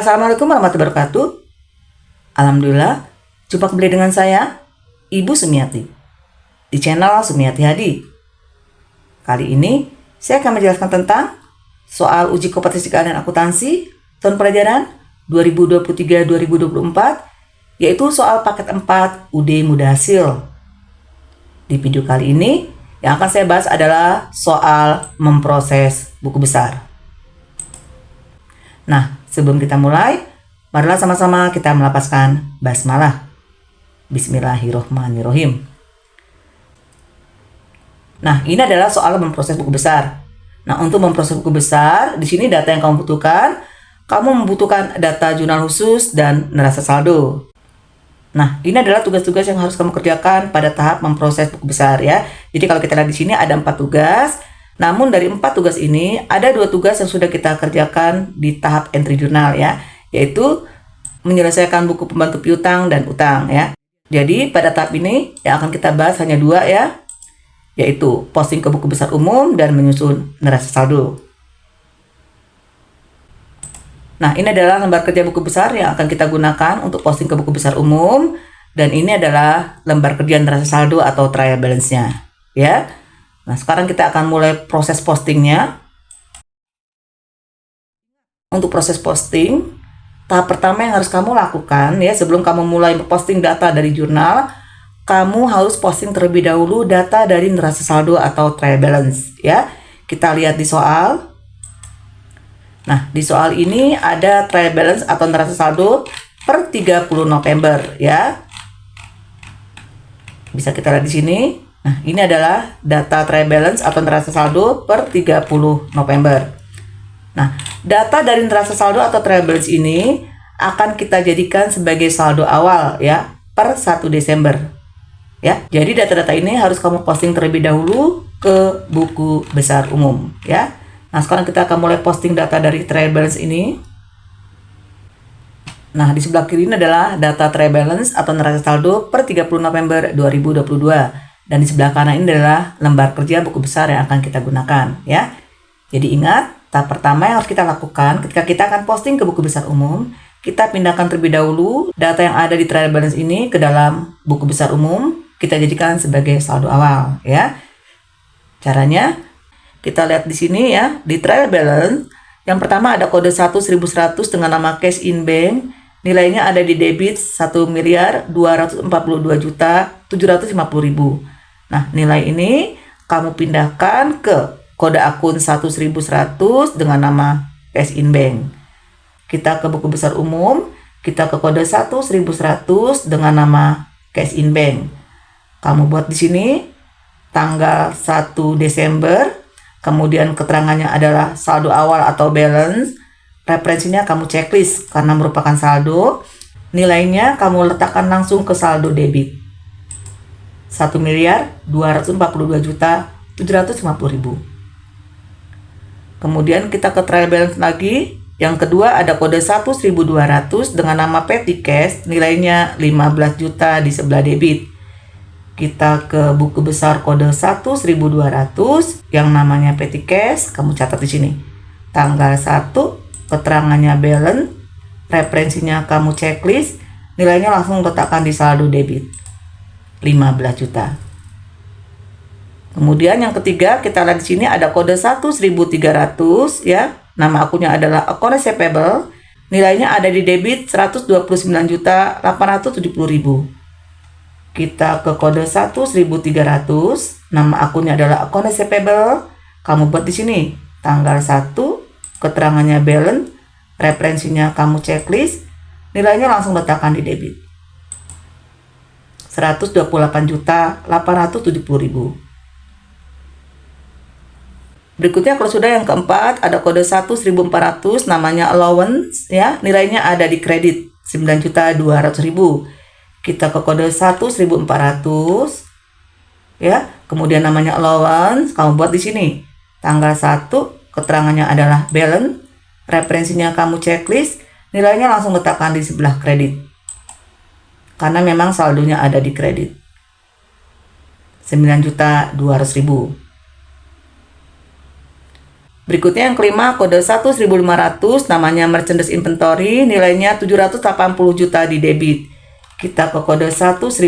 Assalamualaikum warahmatullahi wabarakatuh. Alhamdulillah, jumpa kembali dengan saya, Ibu Sumiati, di channel Sumiati Hadi. Kali ini, saya akan menjelaskan tentang soal uji kompetensi keahlian akuntansi tahun pelajaran 2023-2024, yaitu soal paket 4 UD Mudah Hasil. Di video kali ini, yang akan saya bahas adalah soal memproses buku besar. Nah, sebelum kita mulai, marilah sama-sama kita melafazkan basmalah. Bismillahirrohmanirrohim. Nah, ini adalah soal memproses buku besar. Nah, untuk memproses buku besar, di sini data yang kamu membutuhkan data jurnal khusus dan neraca saldo. Nah, ini adalah tugas-tugas yang harus kamu kerjakan pada tahap memproses buku besar ya. Jadi kalau kita lihat di sini ada 4 tugas. Namun dari 4 tugas ini ada 2 tugas yang sudah kita kerjakan di tahap entry jurnal ya, yaitu menyelesaikan buku pembantu piutang dan utang ya. Jadi pada tahap ini yang akan kita bahas hanya 2 ya, yaitu posting ke buku besar umum dan menyusun neraca saldo. Nah, ini adalah lembar kerja buku besar yang akan kita gunakan untuk posting ke buku besar umum, dan ini adalah lembar kerja neraca saldo atau trial balance-nya ya. Nah, sekarang kita akan mulai proses postingnya. Untuk proses posting, tahap pertama yang harus kamu lakukan ya, sebelum kamu mulai posting data dari jurnal, kamu harus posting terlebih dahulu data dari neraca saldo atau trial balance ya. Kita lihat di soal. Nah, di soal ini ada trial balance atau neraca saldo per 30 November ya. Bisa kita lihat di sini. Nah, ini adalah data trial balance atau neraca saldo per 30 November. Nah, data dari neraca saldo atau trial balance ini akan kita jadikan sebagai saldo awal ya, per 1 Desember. Ya, jadi data-data ini harus kamu posting terlebih dahulu ke buku besar umum ya. Nah, sekarang kita akan mulai posting data dari trial balance ini. Nah, di sebelah kiri ini adalah data trial balance atau neraca saldo per 30 November 2022. Dan di sebelah kanan ini adalah lembar kerja buku besar yang akan kita gunakan ya. Jadi ingat, tahap pertama yang harus kita lakukan ketika kita akan posting ke buku besar umum, kita pindahkan terlebih dahulu data yang ada di trial balance ini ke dalam buku besar umum, kita jadikan sebagai saldo awal ya. Caranya kita lihat di sini ya, di trial balance yang pertama ada kode 1.100 dengan nama cash in bank, nilainya ada di debit 1.242.750.000. Nah, nilai ini kamu pindahkan ke kode akun 1.100 dengan nama cash in bank. Kita ke buku besar umum, kita ke kode 1.100 dengan nama cash in bank. Kamu buat di sini tanggal 1 Desember, kemudian keterangannya adalah saldo awal atau balance, referensinya kamu checklist karena merupakan saldo, nilainya kamu letakkan langsung ke saldo debit 1.242.750.000. Kemudian kita ke trial balance lagi. Yang kedua ada kode 1.200 dengan nama petty cash, nilainya 15 juta di sebelah debit. Kita ke buku besar kode 1.200 yang namanya petty cash, kamu catat di sini. Tanggal 1, keterangannya balance, referensinya kamu checklist, nilainya langsung letakkan di saldo debit 15 juta. Kemudian yang ketiga kita lihat di sini ada kode 1.300 ya. Nama akunnya adalah account receivable, nilainya ada di debit 129.870.000. Kita ke kode 1.300, nama akunnya adalah account receivable. Kamu buat di sini tanggal 1, keterangannya balance, referensinya kamu checklist, nilainya langsung letakkan di debit 128.870.000. Berikutnya kalau sudah yang keempat ada kode 1.400 namanya allowance ya, nilainya ada di kredit 9.200.000. Kita ke kode 1.400 ya, kemudian namanya allowance, kamu buat di sini tanggal 1, keterangannya adalah balance, referensinya kamu checklist, nilainya langsung letakkan di sebelah kredit karena memang saldonya ada di kredit 9.200.000. Berikutnya yang kelima, kode 1.500, namanya merchandise inventory, nilainya 780 juta di debit. Kita ke kode 1.500,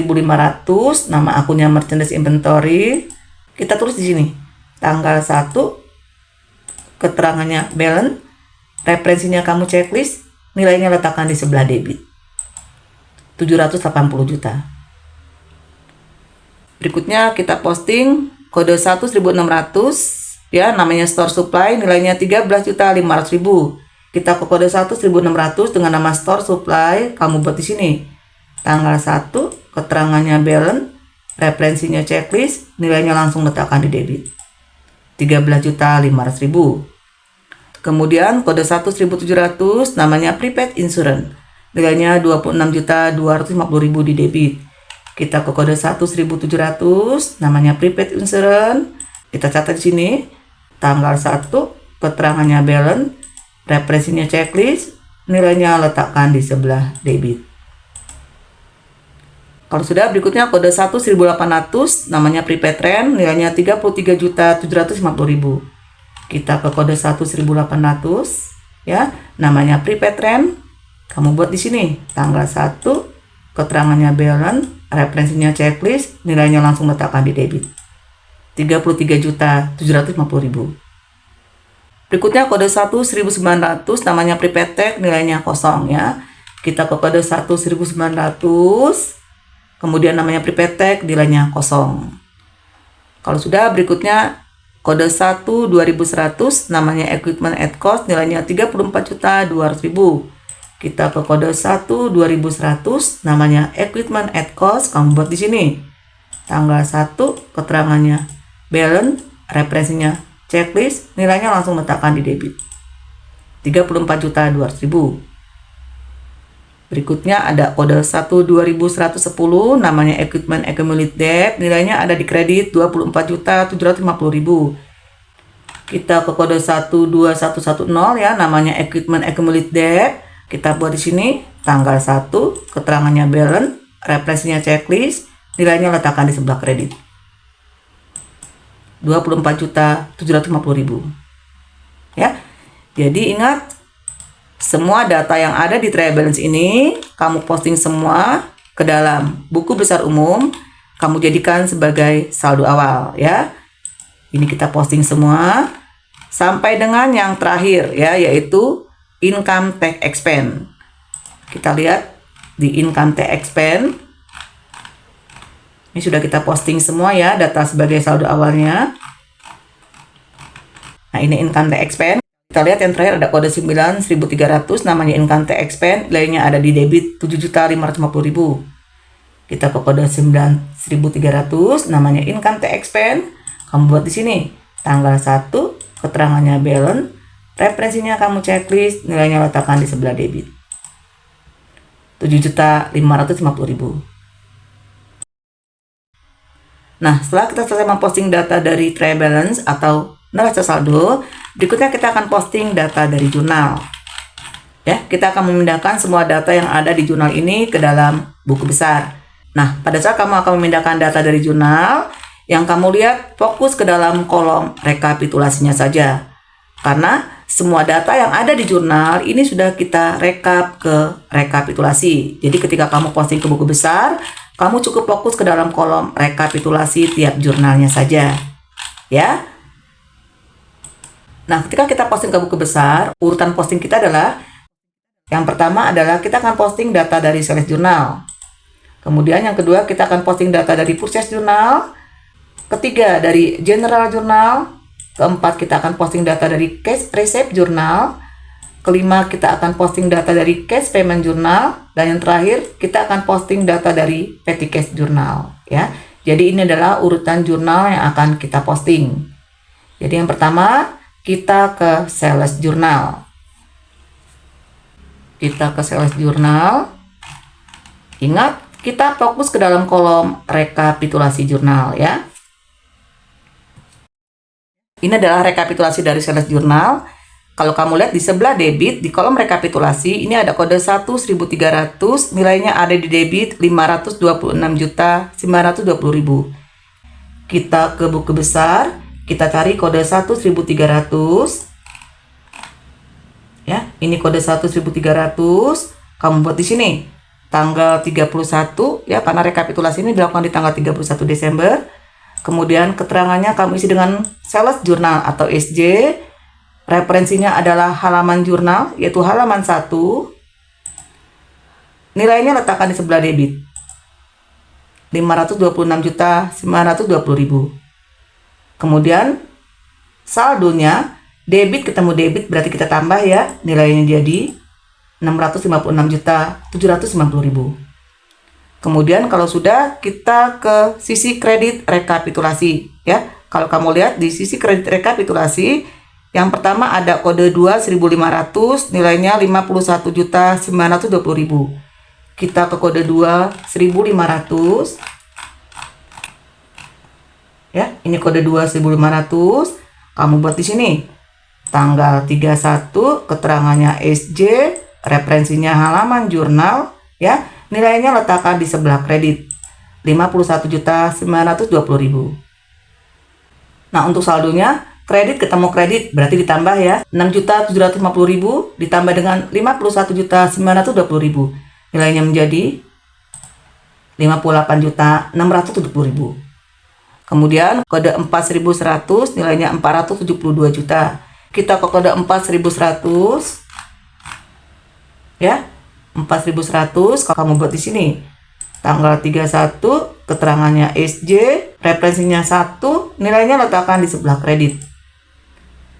nama akunnya merchandise inventory. Kita tulis di sini, tanggal 1, keterangannya balance, referensinya kamu checklist, nilainya letakkan di sebelah debit. 780 juta. Berikutnya kita posting kode 1.600, ya, namanya store supply, nilainya 13.500.000. Kita ke kode 1.600 dengan nama store supply, kamu buat di sini. Tanggal 1, keterangannya balance, referensinya checklist, nilainya langsung letakkan di debit. 13.500.000. Kemudian kode 1.700, namanya prepaid insurance, nilainya 26.250.000 di debit. Kita ke kode 1.700, namanya prepaid insurance, kita catat di sini. Tanggal 1, keterangannya balance, referensinya checklist, nilainya letakkan di sebelah debit. Kalau sudah, berikutnya kode 1.800, namanya prepaid rent, nilainya 33.750.000. Kita ke kode 1.800, ya, namanya prepaid rent, kamu buat di sini. Tanggal 1, keterangannya balance, referensinya checklist, nilainya langsung letakkan di debit. 33.750.000. Berikutnya kode 1.900, namanya prepaid tag, nilainya kosong, ya. Kita ke kode 1.900, kemudian namanya prepaid tag, nilainya kosong. Kalau sudah, berikutnya kode 1.2100, namanya equipment at cost, nilainya 34.200.000. Kita ke kode 1.2100, namanya equipment at cost, kamu buat di sini. Tanggal 1, keterangannya balance, referensinya checklist, nilainya langsung letakkan di debit. 34.200.000. Berikutnya ada kode 1.2110, namanya equipment accumulated debt, nilainya ada di kredit 24.750.000. Kita ke kode 12110, ya, namanya equipment accumulated debt, kita buat di sini. Tanggal 1, keterangannya balance, referensinya checklist, nilainya letakkan di sebelah kredit. 24.750.000. Ya. Jadi ingat, semua data yang ada di trial balance ini kamu posting semua ke dalam buku besar umum, kamu jadikan sebagai saldo awal, ya. Ini kita posting semua sampai dengan yang terakhir, ya, yaitu income tax expense. Kita lihat di income tax expense. Ini sudah kita posting semua, ya, data sebagai saldo awalnya. Nah, ini income tax expense. Kita lihat yang terakhir ada kode 9.300, namanya income tax expense, nilainya ada di debit 7.550.000. Kita ke kode 9.300, namanya income tax expense, kamu buat di sini. Tanggal 1, keterangannya balance, referensinya kamu checklist, nilainya letakkan di sebelah debit. 7.550.000. Nah, setelah kita selesai memposting data dari trial balance atau neraca saldo, berikutnya kita akan posting data dari jurnal. Ya, kita akan memindahkan semua data yang ada di jurnal ini ke dalam buku besar. Nah, pada saat kamu akan memindahkan data dari jurnal, yang kamu lihat fokus ke dalam kolom rekapitulasinya saja. Karena semua data yang ada di jurnal ini sudah kita rekap ke rekapitulasi. Jadi ketika kamu posting ke buku besar, kamu cukup fokus ke dalam kolom rekapitulasi tiap jurnalnya saja. Ya. Nah, ketika kita posting ke buku besar, urutan posting kita adalah, yang pertama adalah kita akan posting data dari sales journal. Kemudian yang kedua, kita akan posting data dari purchase journal. Ketiga, dari general journal. Keempat, kita akan posting data dari cash receipt journal. Kelima, kita akan posting data dari cash payment journal. Dan yang terakhir, kita akan posting data dari petty cash journal. Ya. Jadi ini adalah urutan jurnal yang akan kita posting. Jadi yang pertama, kita ke sales journal. Kita ke sales journal. Ingat, kita fokus ke dalam kolom rekapitulasi jurnal, ya. Ini adalah rekapitulasi dari sales journal. Kalau kamu lihat di sebelah debit, di kolom rekapitulasi, ini ada kode 1.300, nilainya ada di debit 526.920.000. Kita ke buku besar, kita cari kode 1.300, Ya, ini kode 1.300 kamu buat di sini tanggal 31 ya, karena rekapitulasi ini dilakukan di tanggal 31 Desember. Kemudian keterangannya kamu isi dengan sales jurnal atau SJ. Referensinya adalah halaman jurnal, yaitu halaman 1. Nilainya letakkan di sebelah debit. 526.920.000. Kemudian saldonya debit ketemu debit berarti kita tambah ya, nilainya jadi 656.790.000. Kemudian kalau sudah, kita ke sisi kredit rekapitulasi ya. Kalau kamu lihat di sisi kredit rekapitulasi, yang pertama ada kode 2 1.500, nilainya 51.920.000. Kita ke kode 2 1.500 ya. Ini kode 2 1.500. Kamu buat di sini tanggal 31, keterangannya SJ, referensinya halaman jurnal ya. Nilainya letakkan di sebelah kredit 51.920.000. Nah, untuk saldonya kredit ketemu kredit berarti ditambah ya, 6.750.000 ditambah dengan 51.920.000. Nilainya menjadi 58.670.000. Kemudian kode 4.100 nilainya 472 juta. Kita ke kode 4.100 ya. 4.100 kalau kamu buat di sini tanggal 31, keterangannya SJ, referensinya 1, nilainya letakkan di sebelah kredit.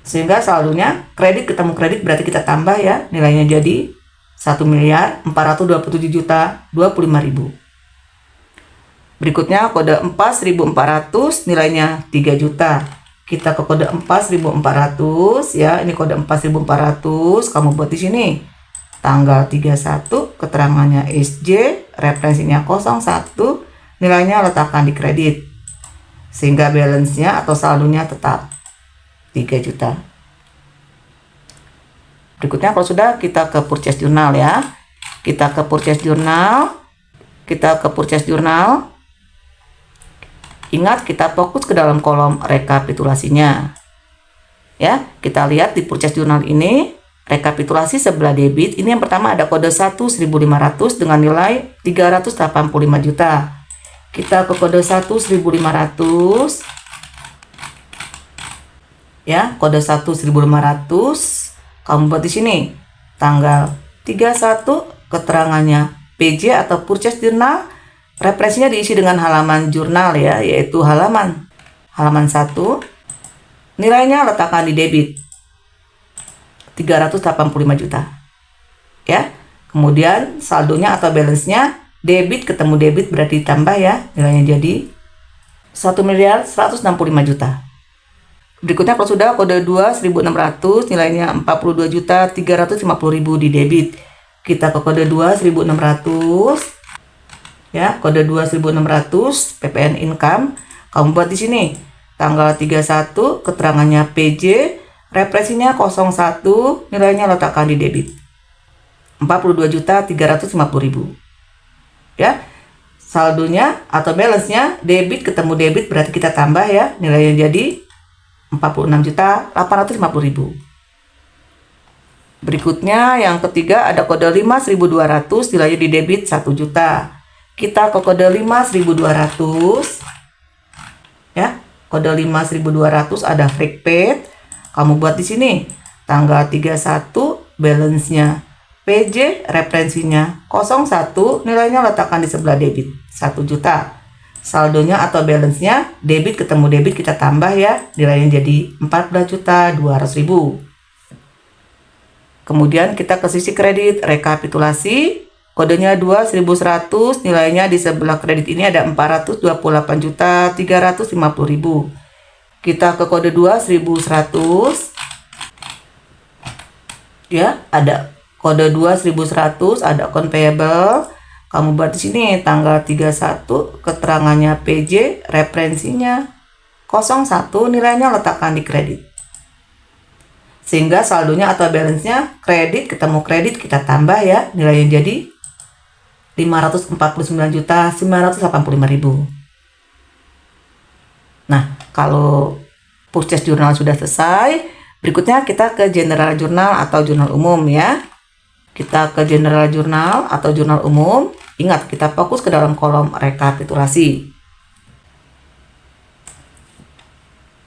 Sehingga saldonya kredit ketemu kredit berarti kita tambah ya, nilainya jadi 1.427.025.000. Berikutnya kode 4.400 nilainya 3 juta. Kita ke kode 4.400 ya, ini kode 4.400 kamu buat di sini tanggal 31, keterangannya SJ, referensinya 01, nilainya letakkan di kredit. Sehingga balance-nya atau saldonya tetap 3 juta. Berikutnya kalau sudah, kita ke purchase journal ya. Kita ke purchase journal. Ingat, kita fokus ke dalam kolom rekapitulasinya. Ya, kita lihat di purchase journal ini rekapitulasi sebelah debit. Ini yang pertama ada kode 1 1.500 dengan nilai 385 juta. Kita ke kode 1 1.500 ya, kode 1 1.500 kamu buat di sini tanggal 31, keterangannya PJ atau purchase journal, referensinya diisi dengan halaman jurnal ya, yaitu halaman 1. Nilainya letakkan di debit 385 juta ya. Kemudian saldonya atau balance-nya debit ketemu debit berarti ditambah ya, nilainya jadi 1.165 juta. Berikutnya kalau sudah, kode 2 1.600 nilainya 42.350.000 di debit. Kita ke kode 2 1.600 ya, kode 2 1.600 PPN income kamu buat di sini tanggal 31, keterangannya PJ, referensinya 01, nilainya letakkan di debit 42.350.000 ya. Saldonya atau balance-nya debit ketemu debit berarti kita tambah ya, nilainya jadi 46.850.000. Berikutnya yang ketiga ada kode 5.200 nilainya di debit 1 juta. Kita ke kode 5.200 ya. Kode 5.200 ada free paid. Kamu buat di sini tanggal 31, balance-nya PJ, referensinya 01, nilainya letakkan di sebelah debit 1 juta. Saldonya atau balance-nya debit ketemu debit kita tambah ya, nilainya jadi 14.200.000. Kemudian kita ke sisi kredit rekapitulasi, kodenya 2.100, nilainya di sebelah kredit ini ada 428.350.000. Kita ke kode 2 1.100 ya, ada kode 2 1.100, ada account payable. Kamu buat di sini tanggal 31, keterangannya PJ, referensinya 01, nilainya letakkan di kredit. Sehingga saldonya atau balance-nya kredit ketemu kredit kita tambah ya, nilainya jadi 549.985.000. Nah, kalau purchase journal sudah selesai, Berikutnya kita ke general jurnal atau jurnal umum ya. Kita ke general jurnal atau jurnal umum. Ingat, kita fokus ke dalam kolom rekapitulasi.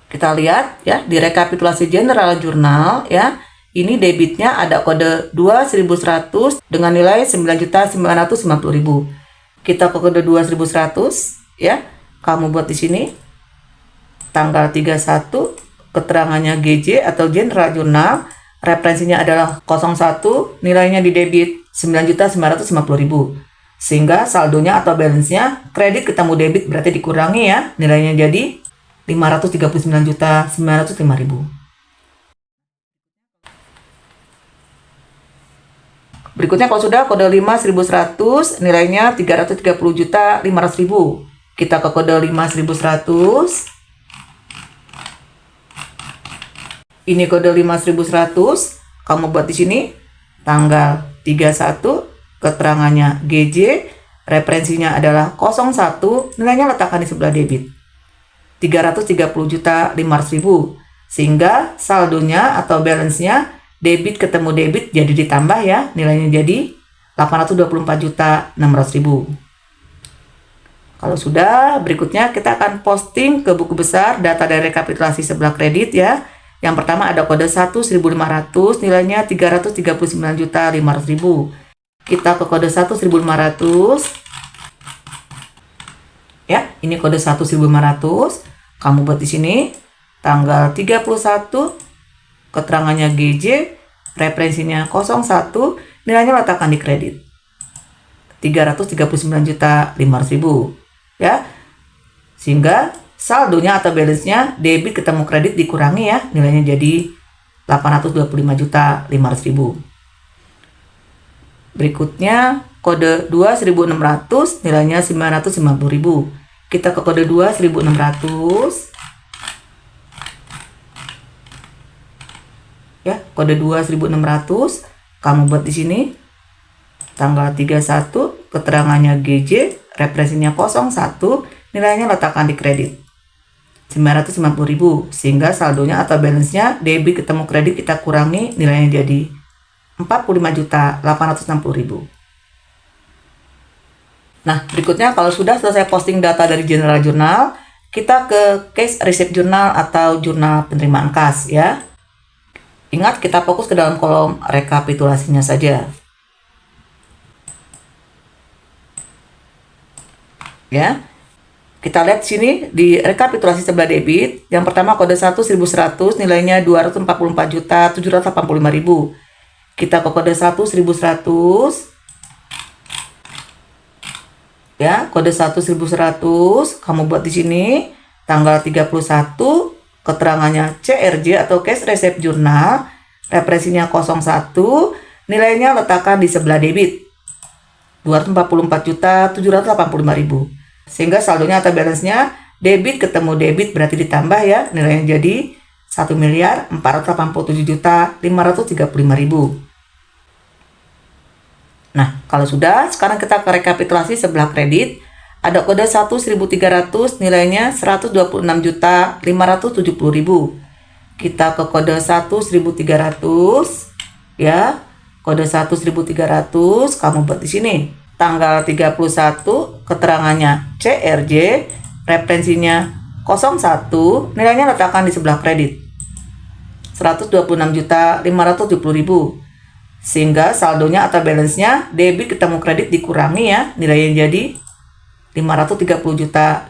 Kita lihat ya, di rekapitulasi general jurnal ya, ini debitnya ada kode 2.100 dengan nilai 9.950.000. Kita ke kode 2.100 ya. Kamu buat di sini tanggal 31, keterangannya GJ atau general jurnal, referensinya adalah 01, nilainya di debit 9.950.000. Sehingga saldonya atau balance-nya kredit ketemu debit berarti dikurangi ya, nilainya jadi 539.905.000. Berikutnya kalau sudah kode 5.100 nilainya 330.500.000. Kita ke kode 5.100. Ini kode 5.100. Kamu buat di sini tanggal 31, keterangannya GJ, referensinya adalah 01, nilainya letakkan di sebelah debit 330.500.000. Sehingga saldonya atau balance-nya debit ketemu debit jadi ditambah ya, nilainya jadi 824.600.000. Kalau sudah, berikutnya kita akan posting ke buku besar data dari rekapitulasi sebelah kredit ya. Yang pertama ada kode 1.500, nilainya 339.500.000. Kita ke kode 1.500 ya, ini kode 1.500. Kamu buat di sini tanggal 31, keterangannya GJ, referensinya 01, nilainya letakkan di kredit 339.500.000 ya. Sehingga saldonya atau balance-nya debit ketemu kredit dikurangi ya, nilainya jadi 825.500.000. Berikutnya kode 2.600, nilainya 950.000. Kita ke kode 2.600 ya, kode 2.600. Kamu buat di sini tanggal 31, keterangannya GJ, referensinya 01, nilainya letakkan di kredit 950.000. Sehingga saldonya atau balance-nya debit ketemu kredit kita kurangi, nilainya jadi 45.860.000. Nah, berikutnya kalau sudah selesai posting data dari general jurnal, kita ke cash receipt jurnal atau jurnal penerimaan kas ya. Ingat, kita fokus ke dalam kolom rekapitulasinya saja. Ya. Kita lihat sini di rekapitulasi sebelah debit. Yang pertama kode 1.100, nilainya 244.785.000. Kita ke kode 1.100. Ya, kode 1.100 kamu buat di sini tanggal 31, keterangannya CRJ atau cash receipt jurnal, referensinya 01, nilainya letakkan di sebelah debit 244.785.000. Sehingga saldonya atau balance-nya debit ketemu debit berarti ditambah ya, nilainya jadi 1.487.535.000. Nah, kalau sudah, sekarang kita ke rekapitulasi sebelah kredit. Ada kode 1.300, nilainya 126.570.000. Kita ke kode 1.300 ya. Kode 1.300 kamu buat di sini. Tanggal 31, keterangannya CRJ, referensinya 01, nilainya letakkan di sebelah kredit 126.570.000. Sehingga saldonya atau balance-nya debit ketemu kredit dikurangi ya, nilainya jadi 530.220.000.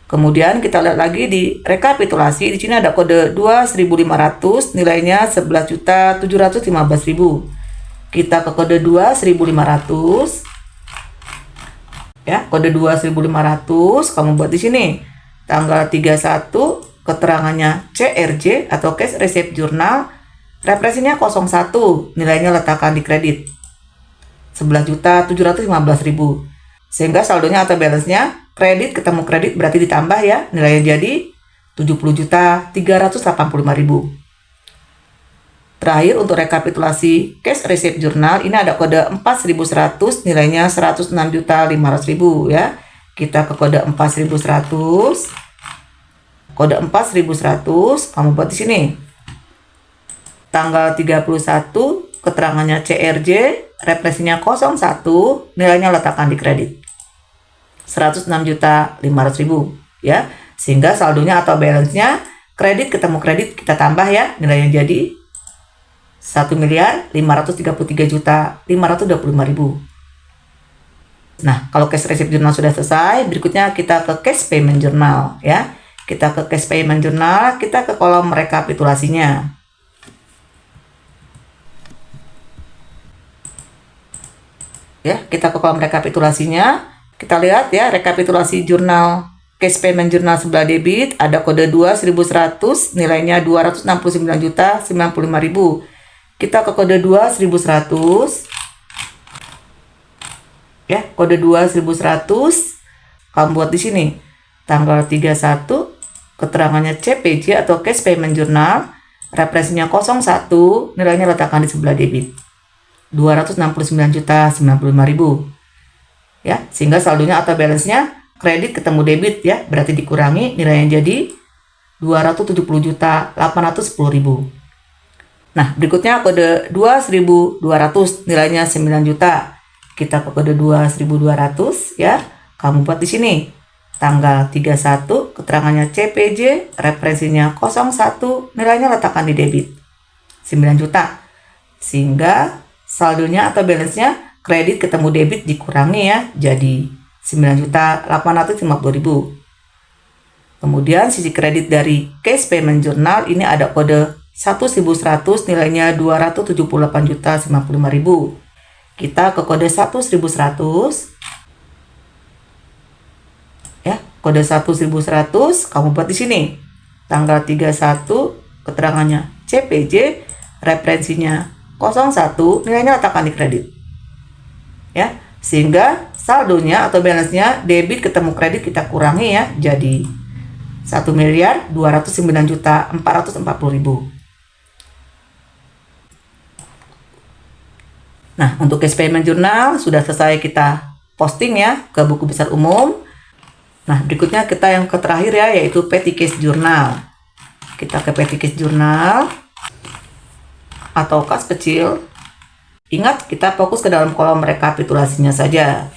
Kemudian kita lihat lagi di rekapitulasi, di sini ada kode 2.500, nilainya 11.715.000. Kita ke kode 2.500 ya, kode 2.500 kamu buat di sini tanggal 31, keterangannya CRJ atau cash receipt jurnal, referensinya 01, nilainya letakkan di kredit 11.715.000. Sehingga saldonya atau balance-nya kredit ketemu kredit berarti ditambah ya, nilainya jadi 70.385.000. Terakhir untuk rekapitulasi cash receipt jurnal, ini ada kode 4.100, nilainya 106.500.000 ya. Kita ke kode 4.100. kode 4 1100 kamu buat di sini. Tanggal 31 keterangannya CRJ, referensinya 01, nilainya letakkan di kredit. 106.500.000 ya. Sehingga saldonya atau balance-nya kredit ketemu kredit kita tambah ya, nilainya jadi 1.533.525.000. Nah, kalau cash receipt journal sudah selesai, berikutnya kita ke cash payment journal ya. Kita ke cash payment journal, kita ke kolom rekapitulasinya. Ya, kita ke kolom rekapitulasinya. Kita lihat ya, rekapitulasi jurnal cash payment journal sebelah debit ada kode 2 1100, nilainya 269.095.000. Kita ke kode 2 1100. Ya, kode 2 1100 kamu buat di sini. Tanggal 31 keterangannya CPJ atau cash payment journal, referensinya 01, nilainya letakkan di sebelah debit. 269.095.000. Ya, sehingga saldonya atau balance-nya kredit ketemu debit ya, berarti dikurangi nilainya jadi 270.810.000. Nah, berikutnya kode 2.200 nilainya 9 juta. Kita ke kode 2.200 ya. Kamu buat di sini. Tanggal 31 keterangannya CPJ, referensinya 01, nilainya letakkan di debit. 9 juta. Sehingga saldonya atau balance-nya kredit ketemu debit dikurangi ya, jadi 9.850.000. Kemudian sisi kredit dari cash payment journal ini ada kode 1.100 nilainya 278.055.000. Kita ke kode 1.100 ya, kode 1.100 kamu buat di sini. Tanggal 31 keterangannya CPJ, referensinya 01, nilainya letakkan di kredit. Ya, sehingga saldonya atau balance-nya debit ketemu kredit kita kurangi ya, jadi 1.209.440.000. Nah, untuk cash payment journal sudah selesai kita posting ya ke buku besar umum. Nah, berikutnya kita yang terakhir ya, yaitu petty cash journal. Kita ke petty cash journal atau kas kecil. Ingat, kita fokus ke dalam kolom rekapitulasinya saja.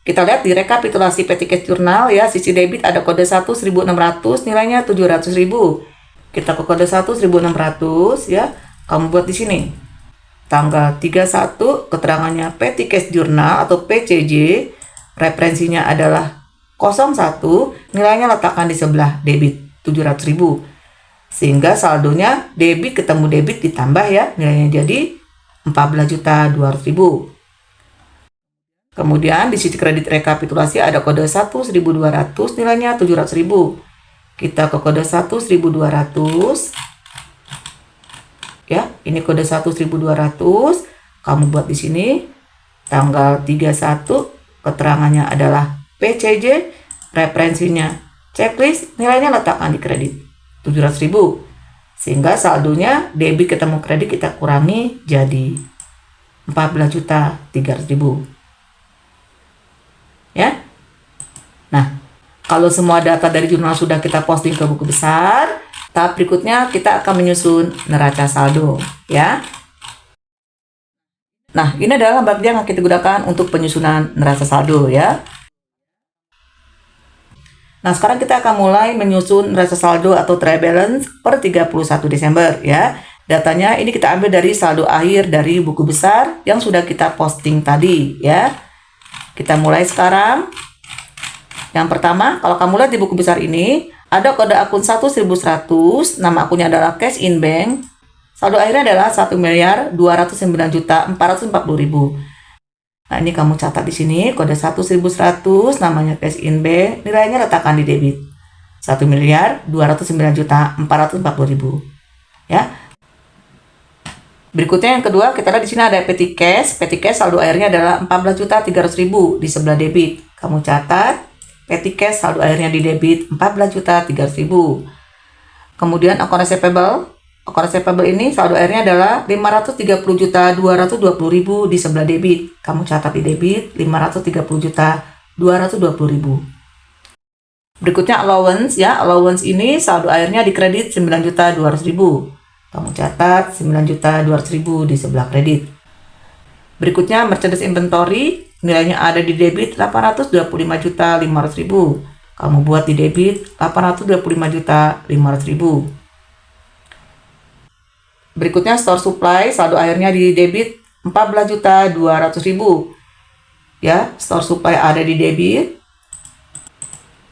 Kita lihat di rekapitulasi petty cash journal ya, sisi debit ada kode 1.600 nilainya 700.000. Kita ke kode 1.600 ya, kamu buat di sini. Tanggal 31 keterangannya petty cash journal atau PCJ, referensinya adalah 01, nilainya letakkan di sebelah debit 700.000. Sehingga saldonya debit ketemu debit ditambah ya, nilainya jadi 14.200.000. Kemudian di sisi kredit rekapitulasi ada kode 1.200 nilainya 700.000. Kita ke kode 1.200 ya, ini kode 1.200 kamu buat di sini. Tanggal 31 keterangannya adalah PCJ, referensinya checklist, nilainya letakkan di kredit 700.000. Sehingga saldonya debit ketemu kredit kita kurangi jadi 14.300.000 ya. Nah, kalau semua data dari jurnal sudah kita posting ke buku besar, tahap berikutnya kita akan menyusun neraca saldo ya. Nah, ini adalah bagian yang kita gunakan untuk penyusunan neraca saldo ya. Nah, sekarang kita akan mulai menyusun neraca saldo atau trial balance per 31 Desember ya. Datanya ini kita ambil dari saldo akhir dari buku besar yang sudah kita posting tadi ya. Kita mulai sekarang. Yang pertama, kalau kamu lihat di buku besar ini, ada kode akun 1.100, nama akunnya adalah cash in bank. Saldo akhirnya adalah 1.209.440.000. Nah, ini kamu catat di sini, kode 1.100, namanya cash in bank, nilainya letakkan di debit. 1.209.440.000. Ya. Berikutnya yang kedua, kita lihat di sini ada petty cash. Petty cash saldo akhirnya adalah 14.300.000 di sebelah debit. Kamu catat. Petty cash saldo akhirnya di debit 14.300.000. Kemudian account receivable. Account receivable ini saldo akhirnya adalah 530.220.000 di sebelah debit. Kamu catat di debit 530.220.000. 220.000. Berikutnya allowance ya. Allowance ini saldo akhirnya di kredit 9.200.000. Kamu catat 9.200.000 di sebelah kredit. Berikutnya merchandise inventory, nilainya ada di debit 825.500.000. Kamu buat di debit 825.500.000. Berikutnya store supply, saldo akhirnya di debit 14.200.000. Ya, store supply ada di debit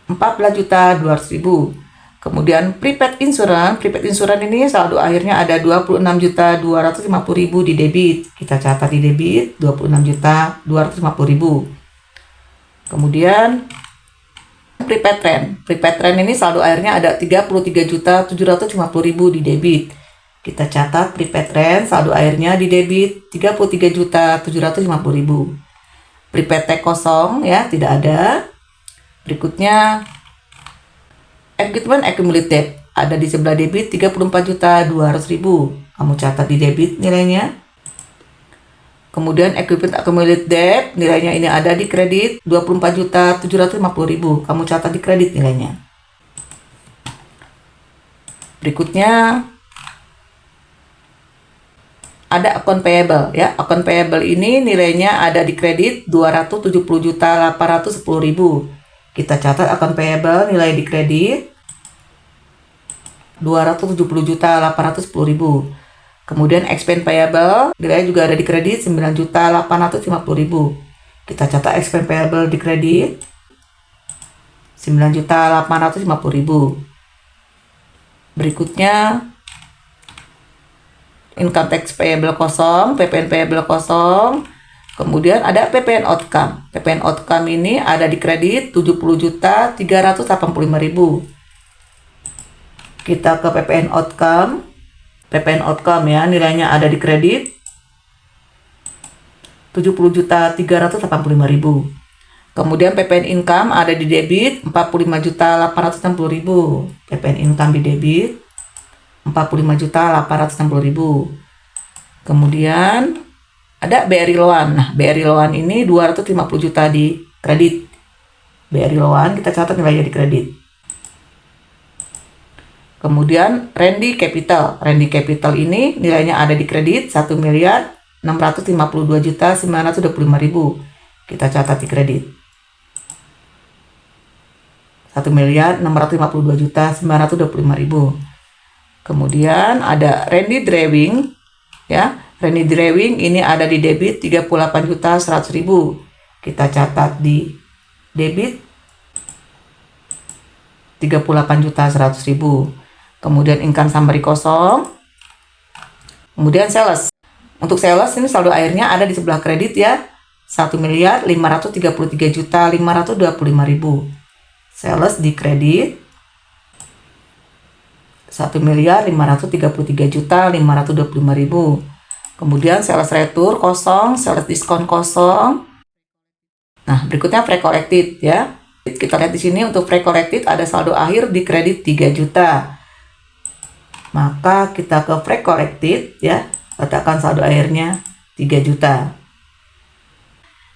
14.200.000. Kemudian prepaid insurance ini saldo akhirnya ada 26.250.000 di debit. Kita catat di debit 26.250.000. Kemudian prepaid rent ini saldo akhirnya ada 33.750.000 di debit. Kita catat prepaid rent saldo akhirnya di debit 33.750.000. Prepaid tag kosong ya, tidak ada. Berikutnya engagement accumulated debt ada di sebelah debit 34.200.000. Kamu catat di debit nilainya. Kemudian equipment accumulated debt nilainya ini ada di kredit 24.750.000. Kamu catat di kredit nilainya. Berikutnya ada account payable ya. Account payable ini nilainya ada di kredit 270.810.000. Kita catat account payable nilai di kredit 270.810.000. Kemudian expense payable nilai juga ada di kredit 9.850.000. Kita catat expense payable di kredit 9.850.000. Berikutnya income tax payable kosong, PPN payable kosong. Kemudian ada PPN outcome. PPN outcome ini ada di kredit 70.385.000. Kita ke PPN outcome. PPN outcome ya, nilainya ada di kredit 70.385.000. Kemudian PPN income ada di debit 45.860.000. PPN income di debit 45.860.000. Kemudian ada BRI loan. Nah, BRI loan ini 250 juta di kredit. BRI loan kita catat nilainya di kredit. Kemudian Randy Capital. Randy Capital ini nilainya ada di kredit 1.652.925.000. Kita catat di kredit. 1.652.925.000. Kemudian ada Randy Drawing ya. Randy Drawing ini ada di debit 38.100.000. Kita catat di debit 38.100.000. Kemudian income summary kosong. Kemudian sales. Untuk sales ini saldo akhirnya ada di sebelah kredit ya. 1.533.525.000. Sales di kredit 1.533.525.000. Kemudian sales retur kosong, sales diskon kosong. Nah, berikutnya free collected ya. Kita lihat di sini untuk free collected ada saldo akhir di kredit 3 juta. Maka kita ke free collected ya, letakkan saldo akhirnya 3 juta.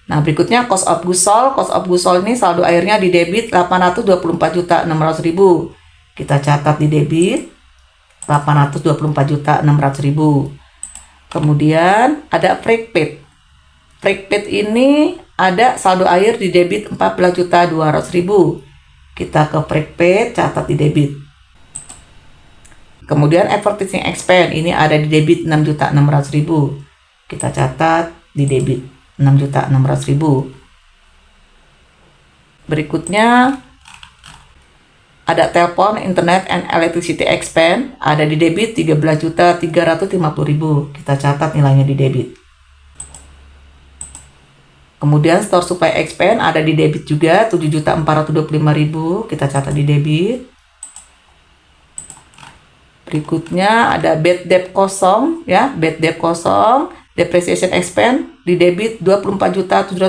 Nah, berikutnya cost of goods sold. Cost of goods sold ini saldo akhirnya di debit 824.600.000. Kita catat di debit 824.600.000. Kemudian ada freight paid. Freight paid ini ada saldo akhir di debit 14.200.000. Kita ke freight paid, catat di debit. Kemudian advertising expense ini ada di debit 6.600.000. Kita catat di debit 6.600.000. Berikutnya ada telepon, internet, and electricity expense ada di debit 13.350.000. Kita catat nilainya di debit. Kemudian store supply expense ada di debit juga 7.425.000. Kita catat di debit. Berikutnya ada bad debt kosong ya, bad debt kosong, depreciation expense di debit 24.750.000.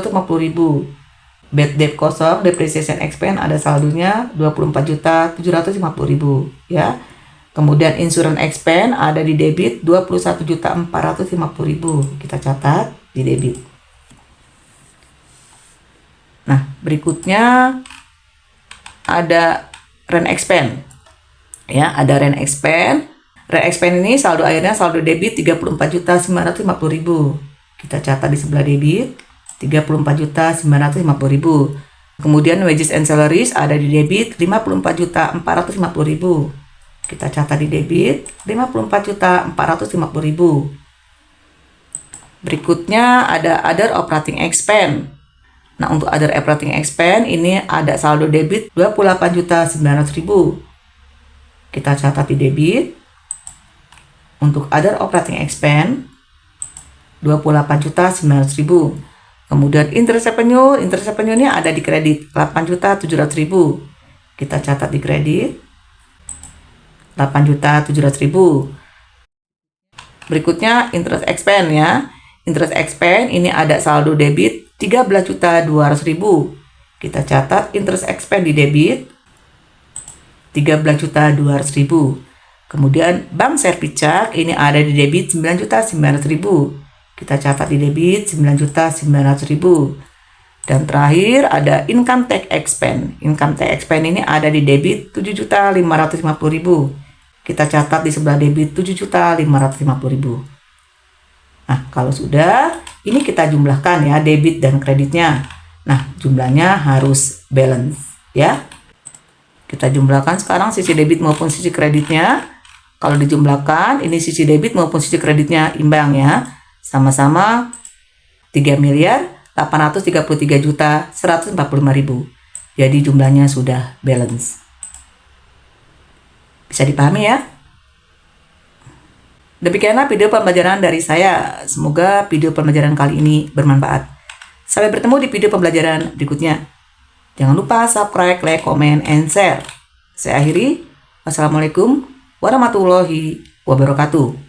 Bad debt kosong, depreciation expense ada saldonya 24.750.000 ya. Kemudian insurance expense ada di debit 21.450.000. Kita catat di debit. Nah, berikutnya ada rent expand. Ya, ada rent expand. Rent expand ini saldo akhirnya saldo debit 34.950.000. Kita catat di sebelah debit 34.950.000. Kemudian wages and salaries ada di debit 54.450.000. Kita catat di debit 54.450.000. Berikutnya ada other operating expense. Nah, untuk other operating expense ini ada saldo debit 28.900.000. Kita catat di debit. Untuk other operating expense 28.900.000. Kemudian interest revenue ini ada di kredit 8.700.000. Kita catat di kredit 8.700.000. Berikutnya interest expense ya. Interest expense ini ada saldo debit 13.200.000. Kita catat interest expense di debit 13.200.000. Kemudian bank service charge ini ada di debit 9.900.000. Kita catat di debit 9.900.000. Dan terakhir ada income tax expense. Income tax expense ini ada di debit 7.550.000. Kita catat di sebelah debit 7.550.000. Nah, kalau sudah, ini kita jumlahkan ya debit dan kreditnya. Nah, jumlahnya harus balance ya. Kita jumlahkan sekarang sisi debit maupun sisi kreditnya. Kalau dijumlahkan, ini sisi debit maupun sisi kreditnya imbang ya. Sama-sama 3.833.145.000. Jadi jumlahnya sudah balance. Bisa dipahami ya? Demikianlah video pembelajaran dari saya. Semoga video pembelajaran kali ini bermanfaat. Sampai bertemu di video pembelajaran berikutnya. Jangan lupa subscribe, like, comment, and share. Saya akhiri. Wassalamualaikum warahmatullahi wabarakatuh.